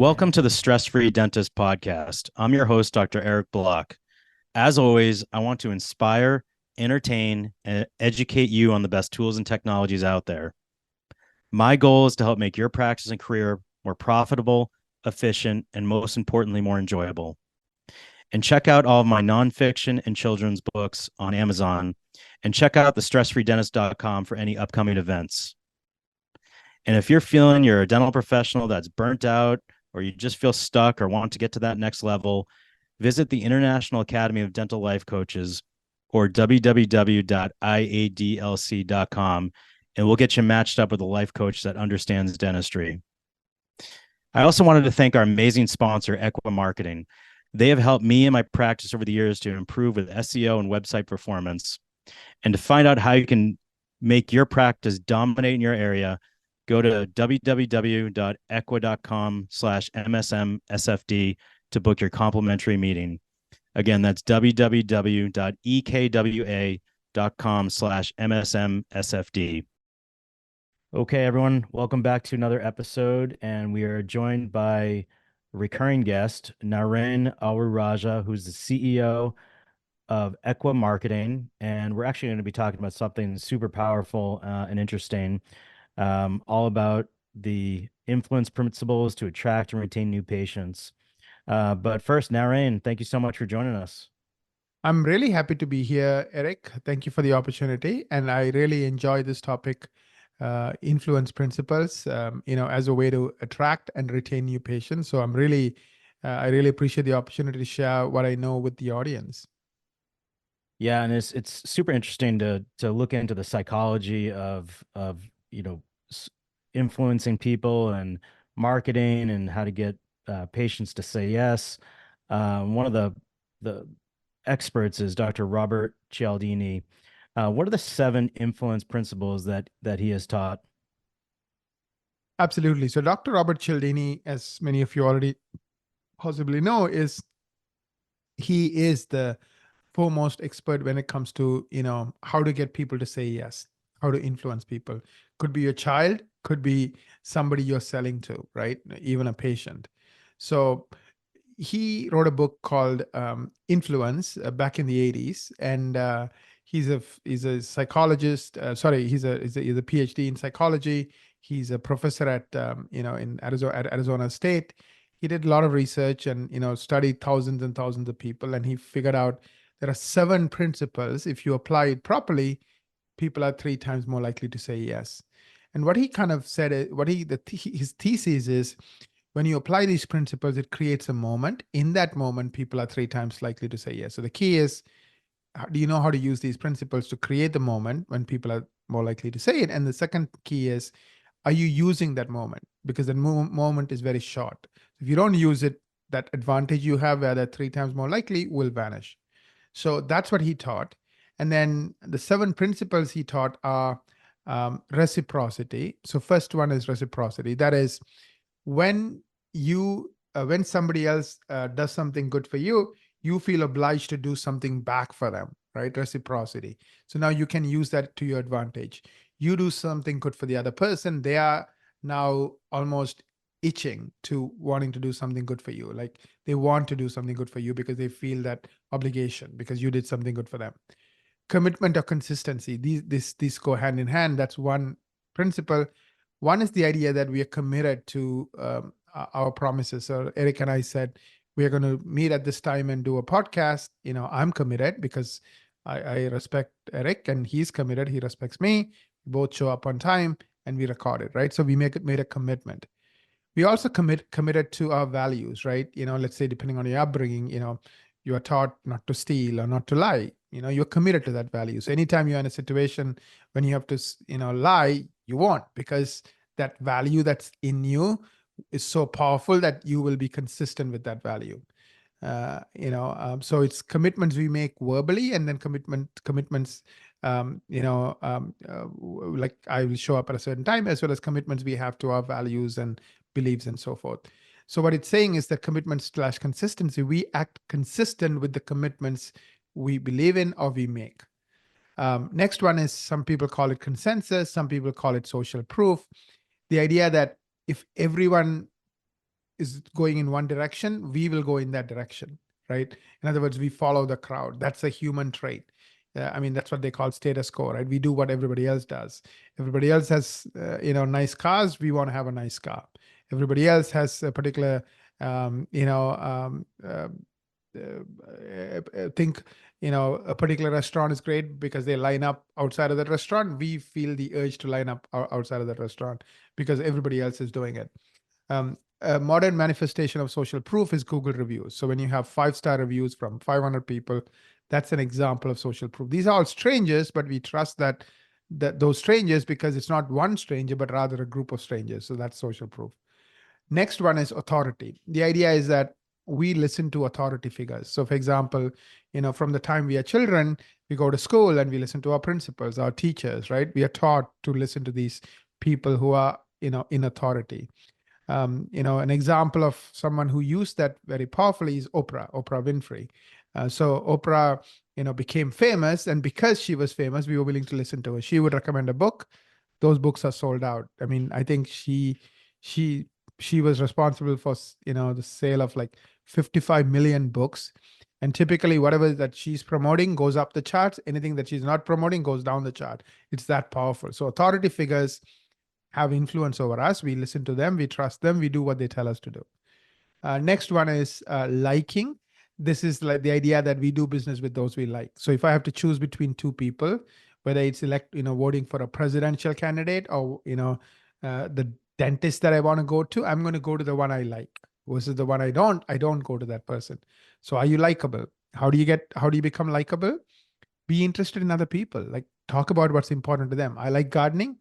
Welcome to the Stress Free Dentist Podcast. I'm your host, Dr. Eric Block. As always, I want to inspire, entertain, and educate you on the best tools and technologies out there. My goal is to help make your practice and career more profitable, efficient, and most importantly, more enjoyable. And check out all of my nonfiction and children's books on Amazon. And check out the stressfreedentist.com for any upcoming events. And if you're feeling you're a dental professional that's burnt out, or you just feel stuck or want to get to that next level, visit the International Academy of Dental Life Coaches or www.iadlc.com, and we'll get you matched up with a life coach that understands dentistry. I also wanted to thank our amazing sponsor, Equa Marketing. They have helped me and my practice over the years to improve with SEO and website performance. And to find out how you can make your practice dominate in your area, go to www.equa.com/MSMSFD to book your complimentary meeting. Again, that's www.ekwa.com/MSMSFD. Okay, everyone, welcome back to another episode. And we are joined by a recurring guest, Naren Arulrajah, who's the CEO of Equa Marketing. And we're actually going to be talking about something super powerful and interesting. All about the influence principles to attract and retain new patients. But first, Naren, thank you so much for joining us. I'm really happy to be here, Eric. Thank you for the opportunity. And I really enjoy this topic, influence principles, as a way to attract and retain new patients. So I really appreciate the opportunity to share what I know with the audience. Yeah, and it's super interesting to look into the psychology of influencing people and marketing and how to get patients to say yes. One of the experts is Dr. Robert Cialdini. What are the 7 influence principles that he has taught? Absolutely. So Dr. Robert Cialdini, as many of you already possibly know, he is the foremost expert when it comes to, how to get people to say yes, how to influence people. Could be your child, could be somebody you're selling to, right? Even a patient. So he wrote a book called Influence back in the 80s, and he's a psychologist. He's a PhD in psychology. He's a professor at in Arizona State. He did a lot of research and studied thousands and thousands of people, and he figured out there are 7 principles. If you apply it properly, people are 3 times more likely to say yes. And what he kind of said, his thesis is, when you apply these principles, it creates a moment. In that moment, people are 3 times likely to say yes. So the key is, do you know how to use these principles to create the moment when people are more likely to say it? And the second key is, are you using that moment? Because the moment is very short. If you don't use it, that advantage you have where they're 3 times more likely will vanish. So that's what he taught. And then the 7 principles he taught are reciprocity. So first one is reciprocity. That is, when somebody else does something good for you, you feel obliged to do something back for them, right? Reciprocity. So now you can use that to your advantage. You do something good for the other person, they are now almost itching to wanting to do something good for you. Like they want to do something good for you because they feel that obligation because you did something good for them. Commitment or consistency. These go hand in hand. That's one principle. One is the idea that we are committed to our promises. So Eric and I said, we are going to meet at this time and do a podcast. I'm committed because I respect Eric and he's committed. He respects me. We both show up on time and we record it, right? So we made a commitment. We also committed to our values, right? Let's say, depending on your upbringing, you are taught not to steal or not to lie. You're committed to that value. So anytime you're in a situation when you have to, lie, you won't, because that value that's in you is so powerful that you will be consistent with that value. So it's commitments we make verbally, and then commitments, like I will show up at a certain time, as well as commitments we have to our values and beliefs and so forth. So what it's saying is that commitment/consistency, we act consistent with the commitments we believe in or we make. Next one is, some people call it consensus, some people call it social proof. The idea that if everyone is going in one direction, we will go in that direction, right? In other words, we follow the crowd. That's a human trait. I mean, that's what they call status quo, right? We do what everybody else does. Everybody else has, nice cars. We want to have a nice car. Everybody else has a particular, think, a particular restaurant is great because they line up outside of that restaurant. We feel the urge to line up outside of that restaurant because everybody else is doing it. A modern manifestation of social proof is Google reviews. So when you have 5-star reviews from 500 people, that's an example of social proof. These are all strangers, but we trust that those strangers because it's not one stranger, but rather a group of strangers. So that's social proof. Next one is authority. The idea is that we listen to authority figures. So for example, from the time we are children, we go to school and we listen to our principals, our teachers, right? We are taught to listen to these people who are, in authority. An example of someone who used that very powerfully is Oprah Winfrey. So Oprah, became famous, and because she was famous, we were willing to listen to her. She would recommend a book. Those books are sold out. I mean, I think she was responsible for, the sale of like 55 million books. And typically whatever that she's promoting goes up the charts. Anything that she's not promoting goes down the chart. It's that powerful. So authority figures have influence over us. We listen to them, we trust them, we do what they tell us to do. Next one is liking. This is like the idea that we do business with those we like. So if I have to choose between two people, whether it's voting for a presidential candidate or, the dentist that I want to go to, I'm going to go to the one I like versus the one I don't go to that person. So are you likable? How do you become likable? Be interested in other people. Like talk about what's important to them. I like gardening.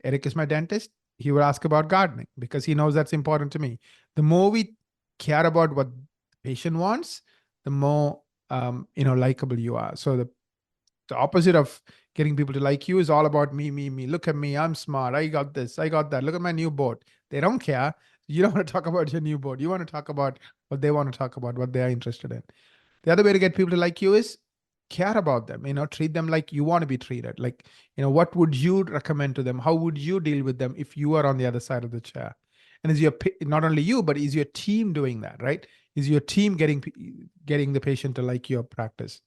Eric is my dentist. He will ask about gardening because he knows that's important to me. The more we care about what the patient wants, the more likable you are. So the opposite of getting people to like you is all about me, me, me. Look at me. I'm smart. I got this. I got that. Look at my new boat. They don't care. You don't want to talk about your new boat. You want to talk about what they want to talk about, what they are interested in. The other way to get people to like you is care about them, treat them like you want to be treated. Like, what would you recommend to them? How would you deal with them if you are on the other side of the chair? And is not only you, but is your team doing that, right? Is your team getting the patient to like your practice?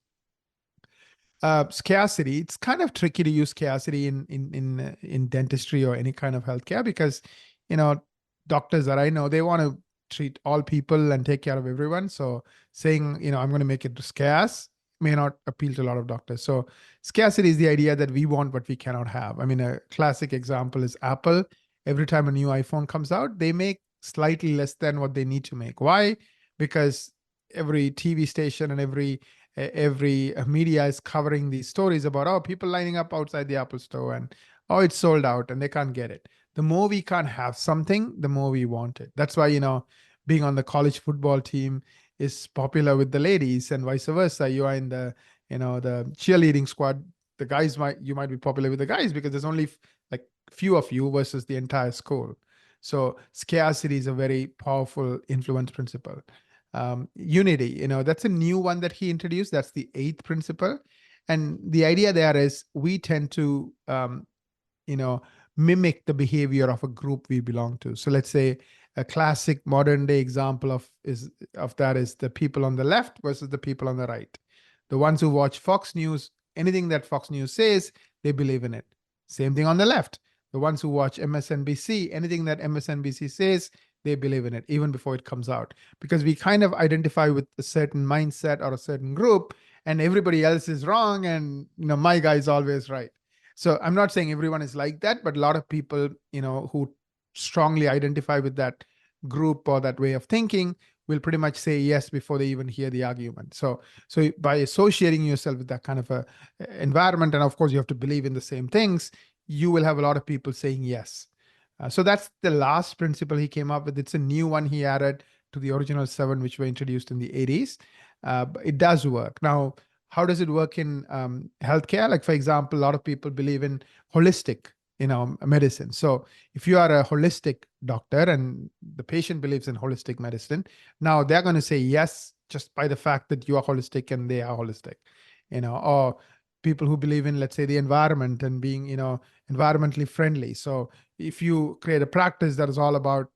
Scarcity. It's kind of tricky to use scarcity in dentistry or any kind of healthcare because, doctors that I know, they want to treat all people and take care of everyone. So saying, I'm going to make it scarce may not appeal to a lot of doctors. So scarcity is the idea that we want what we cannot have. I mean, a classic example is Apple. Every time a new iPhone comes out, they make slightly less than what they need to make. Why? Because every TV station and every media is covering these stories about, people lining up outside the Apple store and, it's sold out and they can't get it. The more we can't have something, the more we want it. That's why, being on the college football team is popular with the ladies and vice versa. You are in the, the cheerleading squad. You might be popular with the guys because there's only like few of you versus the entire school. So scarcity is a very powerful influence principle. Unity, that's a new one that he introduced. That's the 8th principle. And the idea there is we tend to, mimic the behavior of a group we belong to. So let's say a classic modern day example of that is the people on the left versus the people on the right. The ones who watch Fox News, anything that Fox News says, they believe in it. Same thing on the left. The ones who watch MSNBC, anything that MSNBC says, they believe in it even before it comes out, because we kind of identify with a certain mindset or a certain group and everybody else is wrong and my guy is always right. So I'm not saying everyone is like that, but a lot of people who strongly identify with that group or that way of thinking will pretty much say yes before they even hear the argument. So by associating yourself with that kind of a environment, and of course you have to believe in the same things, you will have a lot of people saying yes. So that's the last principle he came up with. It's a new one he added to the original 7, which were introduced in the 80s. But it does work. Now, how does it work in healthcare? Like, for example, a lot of people believe in holistic, medicine. So if you are a holistic doctor and the patient believes in holistic medicine, now they're going to say yes just by the fact that you are holistic and they are holistic, or people who believe in, let's say, the environment and being, environmentally friendly. So if you create a practice that is all about,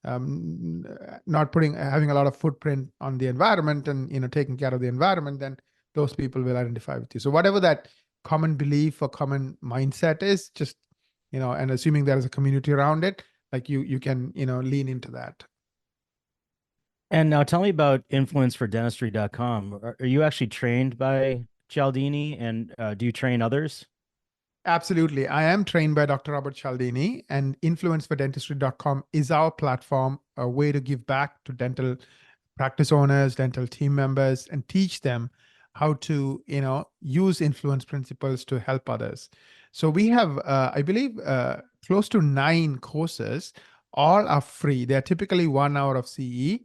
not having a lot of footprint on the environment and, taking care of the environment, then those people will identify with you. So whatever that common belief or common mindset is, just, and assuming there is a community around it, like you can, lean into that. And now tell me about influencefordentistry.com. Are you actually trained by Cialdini, and do you train others? Absolutely. I am trained by Dr. Robert Cialdini, and influencefordentistry.com is our platform, a way to give back to dental practice owners, dental team members, and teach them how to, use influence principles to help others. So we have, I believe, close to 9 courses. All are free. They're typically 1 hour of CE,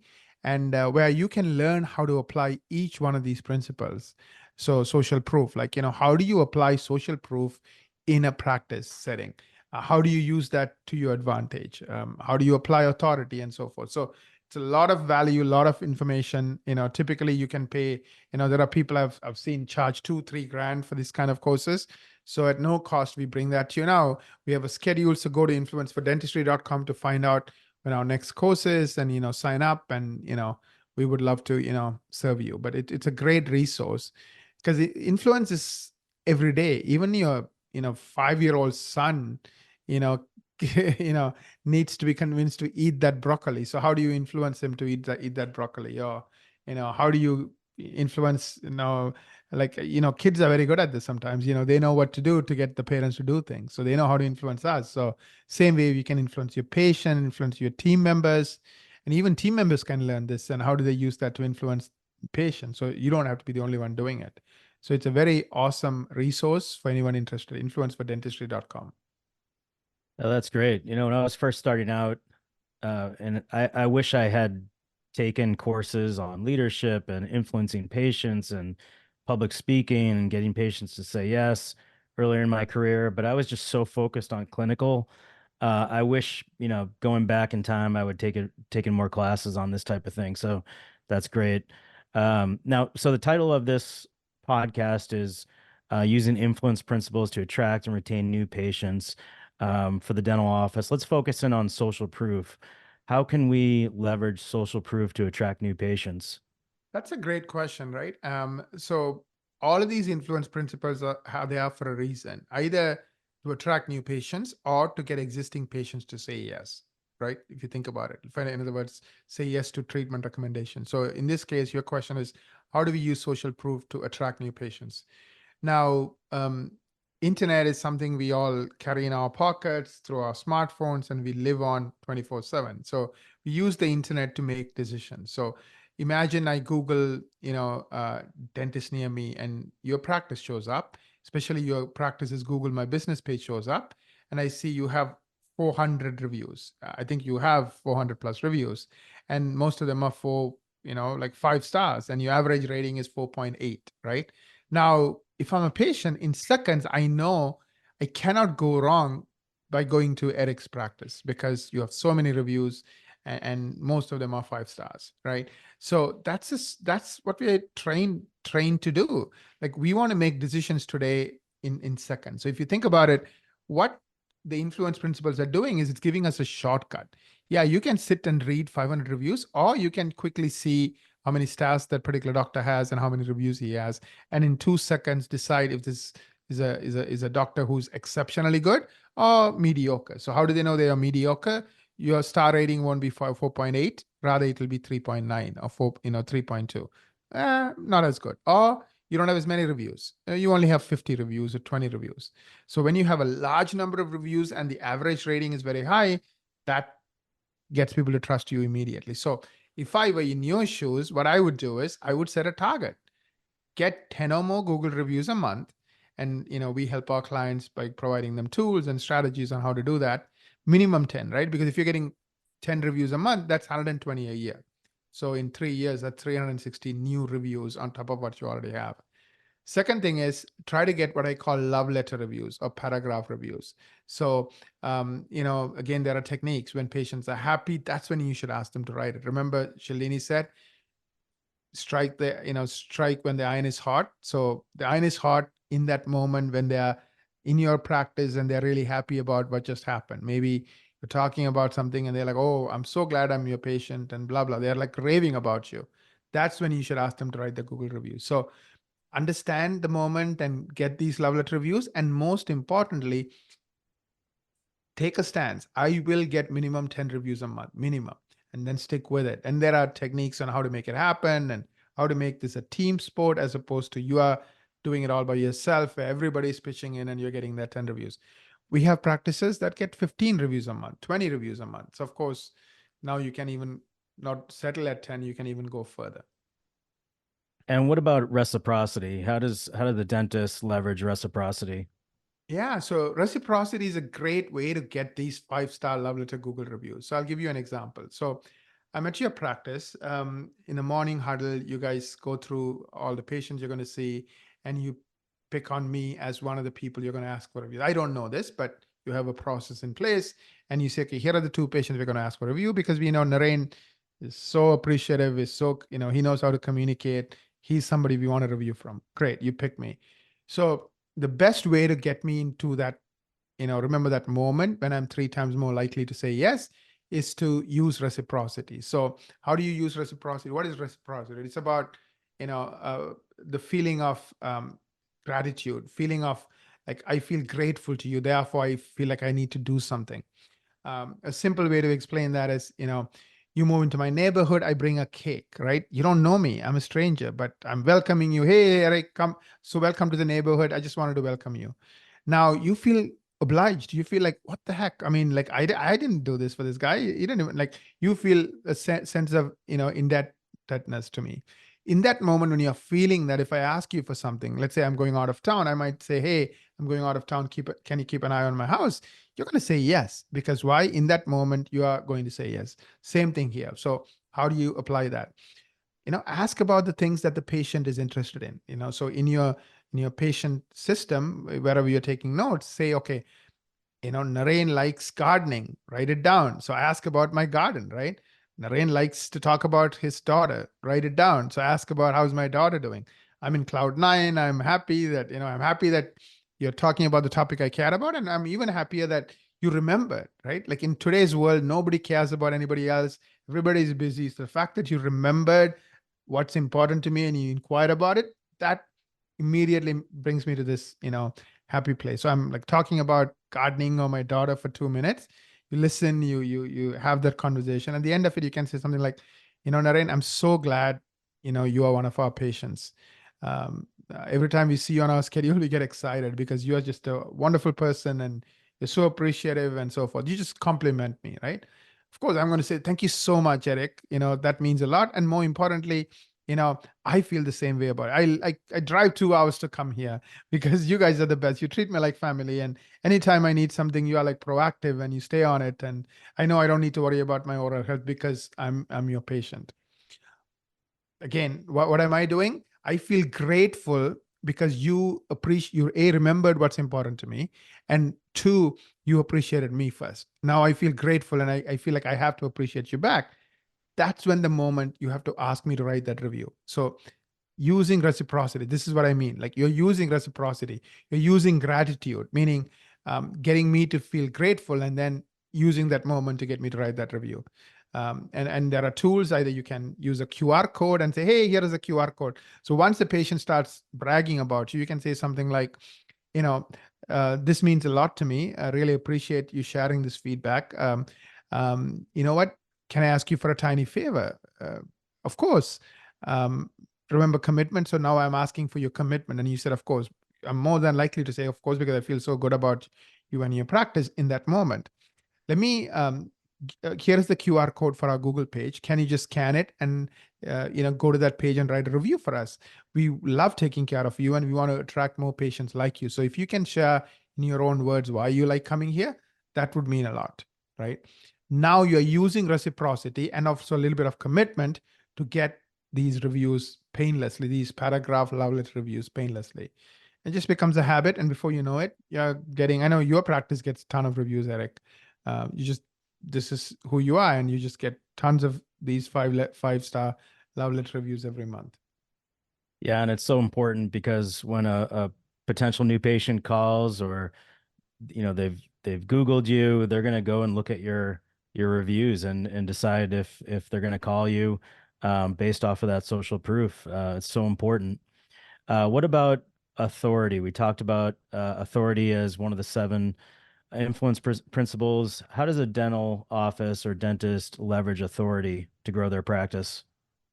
and where you can learn how to apply each one of these principles. So social proof, like, how do you apply social proof in a practice setting? How do you use that to your advantage? How do you apply authority and so forth? So it's a lot of value, a lot of information. Typically you can pay, there are people I've seen charge 2-3 grand for this kind of courses. So at no cost, we bring that to you. Now we have a schedule. So go to influencefordentistry.com to find out when our next course is, and, sign up, and, we would love to, serve you. But it's a great resource, because influence is every day. Even your, 5-year-old son, you know, needs to be convinced to eat that broccoli. So how do you influence him to eat that broccoli? Or, how do you influence, like, kids are very good at this sometimes. They know what to do to get the parents to do things. So they know how to influence us. So same way you can influence your patient, influence your team members, and even team members can learn this. And how do they use that to influence patients? So you don't have to be the only one doing it. So it's a very awesome resource for anyone interested. Influencefordentistry.com. Oh, that's great. When I was first starting out, and I wish I had taken courses on leadership and influencing patients and public speaking and getting patients to say yes earlier in my career, but I was just so focused on clinical. I wish, going back in time, I would taken more classes on this type of thing. So that's great. Now, so the title of this podcast is using influence principles to attract and retain new patients for the dental office. Let's focus in on social proof. How can we leverage social proof to attract new patients? That's a great question, right? So all of these influence principles are how they are for a reason, either to attract new patients or to get existing patients to say yes, right? If you think about it, in other words, say yes to treatment recommendation. So in this case, your question is, how do we use social proof to attract new patients? Now, internet is something we all carry in our pockets through our smartphones, and we live on 24/7. So we use the internet to make decisions. So imagine I Google, dentist near me, and your practice shows up, especially your practice's Google My Business page shows up, and I see you have 400 reviews. I think you have 400 plus reviews, and most of them are like 5 stars, and your average rating is 4.8, right? Now, if I'm a patient, in seconds, I know I cannot go wrong by going to Eric's practice, because you have so many reviews, and most of them are 5 stars, right? So that's what we are trained to do. Like, we want to make decisions today in seconds. So if you think about it, what the influence principles are doing is it's giving us a shortcut. Yeah, you can sit and read 500 reviews, or you can quickly see how many stars that particular doctor has and how many reviews he has, and in 2 seconds decide if this is a doctor who's exceptionally good or mediocre. So how do they know they are mediocre? Your star rating won't be 4.8, rather it will be 3.9 or 3.2. Not as good. Or you don't have as many reviews. You only have 50 reviews or 20 reviews. So when you have a large number of reviews and the average rating is very high, that gets people to trust you immediately. So if I were in your shoes, what I would do is I would set a target. Get 10 or more Google reviews a month. And we help our clients by providing them tools and strategies on how to do that. Minimum 10, right? Because if you're getting 10 reviews a month, that's 120 a year. So in 3 years, that's 360 new reviews on top of what you already have. Second thing is, try to get what I call love letter reviews or paragraph reviews. So, again, there are techniques. When patients are happy, that's when you should ask them to write it. Remember, Cialdini said, strike when the iron is hot. So the iron is hot in that moment when they are in your practice and they're really happy about what just happened. Maybe You're talking about something and they're like, oh, I'm so glad I'm your patient and blah, blah. They're like raving about you. That's when you should ask them to write the Google review. So understand the moment and get these love letter reviews. And most importantly, take a stance. I will get minimum 10 reviews a month, minimum, and then stick with it. And there are techniques on how to make it happen and how to make this a team sport as opposed to you are doing it all by yourself, where everybody's pitching in and you're getting that 10 reviews. We have practices that get 15 reviews a month, 20 reviews a month. So, of course, now you can even not settle at 10, you can even go further. And what about reciprocity? How do the dentists leverage reciprocity? Yeah, so reciprocity is a great way to get these 5-star love letter Google reviews. So I'll give you an example. So I'm at your practice. In the morning huddle, you guys go through all the patients you're going to see, and you pick on me as one of the people you're going to ask for review. I don't know this, but you have a process in place, and you say, okay, here are the 2 patients we're going to ask for review because we know Naren is so appreciative, is so, he knows how to communicate. He's somebody we want to review from. Great, you pick me. So the best way to get me into that, remember that moment when I'm 3 times more likely to say yes, is to use reciprocity. So how do you use reciprocity? What is reciprocity? It's about, the feeling of gratitude, feeling of like, I feel grateful to you. Therefore, I feel like I need to do something. A simple way to explain that is, you move into my neighborhood, I bring a cake, right? You don't know me, I'm a stranger, but I'm welcoming you. Hey, Eric, come. So welcome to the neighborhood. I just wanted to welcome you. Now you feel obliged. You feel like, what the heck? I mean, like, I didn't do this for this guy. You didn't even like, you feel a sense of, indebtedness to me. In that moment, when you're feeling that if I ask you for something, let's say I'm going out of town, I might say, hey, I'm going out of town. Can you keep an eye on my house? You're going to say yes, because why? In that moment, you are going to say yes. Same thing here. So how do you apply that? Ask about the things that the patient is interested in. So in your patient system, wherever you're taking notes, say, okay, Naren likes gardening, write it down. So I ask about my garden, right? Naren likes to talk about his daughter, write it down. So I ask about how's my daughter doing. I'm in cloud 9. I'm happy that you're talking about the topic I care about. And I'm even happier that you remember, right? Like in today's world, nobody cares about anybody else. Everybody's busy. So the fact that you remembered what's important to me and you inquired about it, that immediately brings me to this, happy place. So I'm like talking about gardening or my daughter for 2 minutes. You listen, you have that conversation. At the end of it, you can say something like, Naren, I'm so glad, you are one of our patients. Every time we see you on our schedule, we get excited because you are just a wonderful person and you're so appreciative and so forth. You just compliment me, right? Of course, I'm going to say, thank you so much, Eric. That means a lot. And more importantly, I feel the same way about it. I drive 2 hours to come here because you guys are the best. You treat me like family, and anytime I need something, you are like proactive and you stay on it. And I know I don't need to worry about my oral health because I'm your patient. Again, what am I doing? I feel grateful because you appreciate, you remembered what's important to me, and 2, you appreciated me first. Now I feel grateful, and I feel like I have to appreciate you back. That's when the moment you have to ask me to write that review. So using reciprocity, this is what I mean. Like, you're using reciprocity, you're using gratitude, meaning getting me to feel grateful and then using that moment to get me to write that review. And there are tools. Either you can use a QR code and say, hey, here is a QR code. So once the patient starts bragging about you, you can say something like, you know, this means a lot to me. I really appreciate you sharing this feedback. You know what? Can I ask you for a tiny favor? Of course. Um, Remember commitment. So now I'm asking for your commitment. And you said, of course. I'm more than likely to say, of course, because I feel so good about you and your practice in that moment. Let me, here is the QR code for our Google page. Can you just scan it and, go to that page and write a review for us? We love taking care of you and we want to attract more patients like you. So if you can share in your own words why you like coming here, that would mean a lot, right? Now you're using reciprocity and also a little bit of commitment to get these reviews painlessly, these paragraph love letter reviews painlessly. It just becomes a habit. And before you know it, you're getting, I know your practice gets a ton of reviews, Eric. This is who you are, and you just get tons of these 5-star love letter reviews every month. Yeah, and it's so important because when a potential new patient calls, or they've they've Googled you. They're going to go and look at your reviews and decide if they're going to call you based off of that social proof. It's so important. What about authority? We talked about authority as one of the seven influence principles. How does a dental office or dentist leverage authority to grow their practice?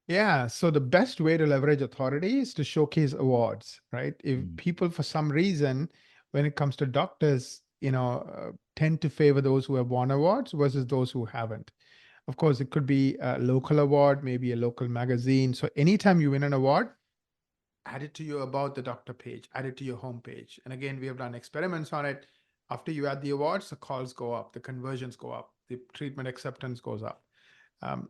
Yeah, so the best way to leverage authority is to showcase awards, right? If Mm. people, for some reason, when it comes to doctors, tend to favor those who have won awards versus those who haven't. Of course, it could be a local award, maybe a local magazine. So anytime you win an award, add it to your About the Doctor page, add it to your homepage. And again, we have done experiments on it. After you add the awards, the calls go up, the conversions go up, the treatment acceptance goes up.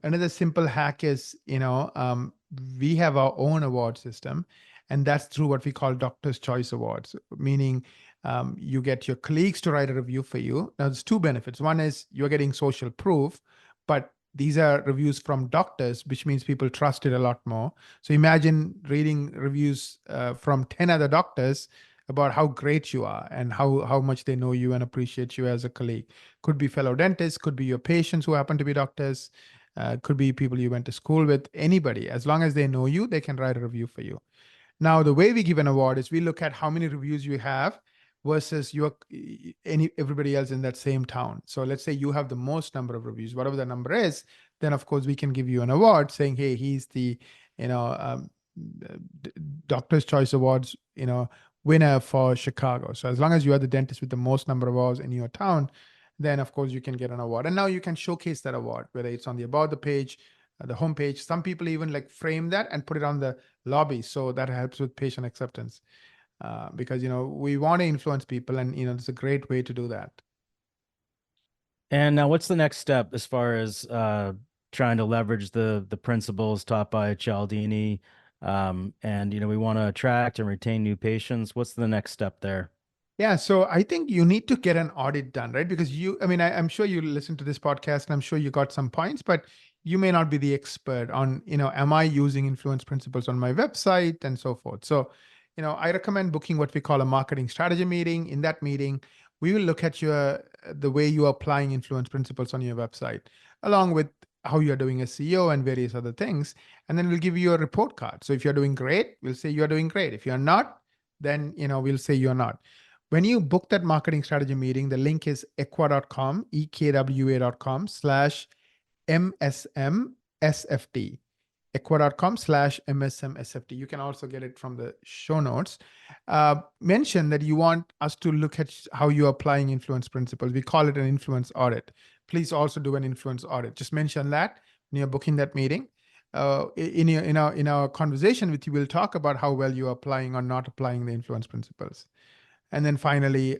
Another simple hack is, we have our own award system, and that's through what we call Doctor's Choice Awards, meaning you get your colleagues to write a review for you. Now, there's two benefits. One is you're getting social proof, but these are reviews from doctors, which means people trust it a lot more. So imagine reading reviews from 10 other doctors about how great you are and how much they know you and appreciate you as a colleague. Could be fellow dentists, could be your patients who happen to be doctors, could be people you went to school with, anybody. As long as they know you, they can write a review for you. Now, the way we give an award is we look at how many reviews you have versus everybody else in that same town. So let's say you have the most number of reviews, whatever the number is, then of course we can give you an award saying, hey, he's the, you know, um, Doctor's Choice Awards, winner for Chicago. So as long as you are the dentist with the most number of awards in your town, then of course you can get an award. And now you can showcase that award, whether it's on the About the page, the homepage. Some people even like frame that and put it on the lobby. So that helps with patient acceptance because, we want to influence people, and, it's a great way to do that. And now, what's the next step as far as trying to leverage the principles taught by Cialdini? And we want to attract and retain new patients. What's the next step there? Yeah, so I think you need to get an audit done, right? Because I'm sure you listen to this podcast and I'm sure you got some points, but you may not be the expert on, am I using influence principles on my website and so forth. So, I recommend booking what we call a marketing strategy meeting. In that meeting, we will look at the way you are applying influence principles on your website, along with how you're doing SEO and various other things. And then we'll give you a report card. So if you're doing great, we'll say you're doing great. If you're not, then, we'll say you're not. When you book that marketing strategy meeting, the link is equa.com, ekwa.com/MSMSFT, equa.com/MSMSFT. You can also get it from the show notes. Mention that you want us to look at how you're applying influence principles. We call it an influence audit. Please also do an influence audit. Just mention that when you're booking that meeting. In our conversation with you, we'll talk about how well you're applying or not applying the influence principles. And then finally,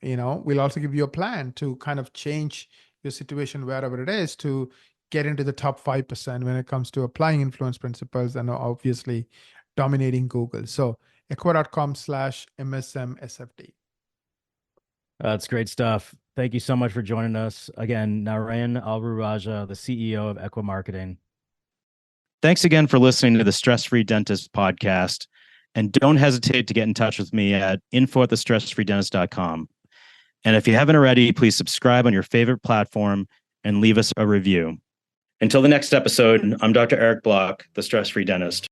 we'll also give you a plan to kind of change your situation wherever it is to get into the top 5% when it comes to applying influence principles and obviously dominating Google. So equa.com/MSMSFT. That's great stuff. Thank you so much for joining us. Again, Naren Arulrajah, the CEO of Equa Marketing. Thanks again for listening to the Stress Free Dentist podcast. And don't hesitate to get in touch with me at info@thestressfreedentist.com. And if you haven't already, please subscribe on your favorite platform and leave us a review. Until the next episode, I'm Dr. Eric Block, the Stress Free Dentist.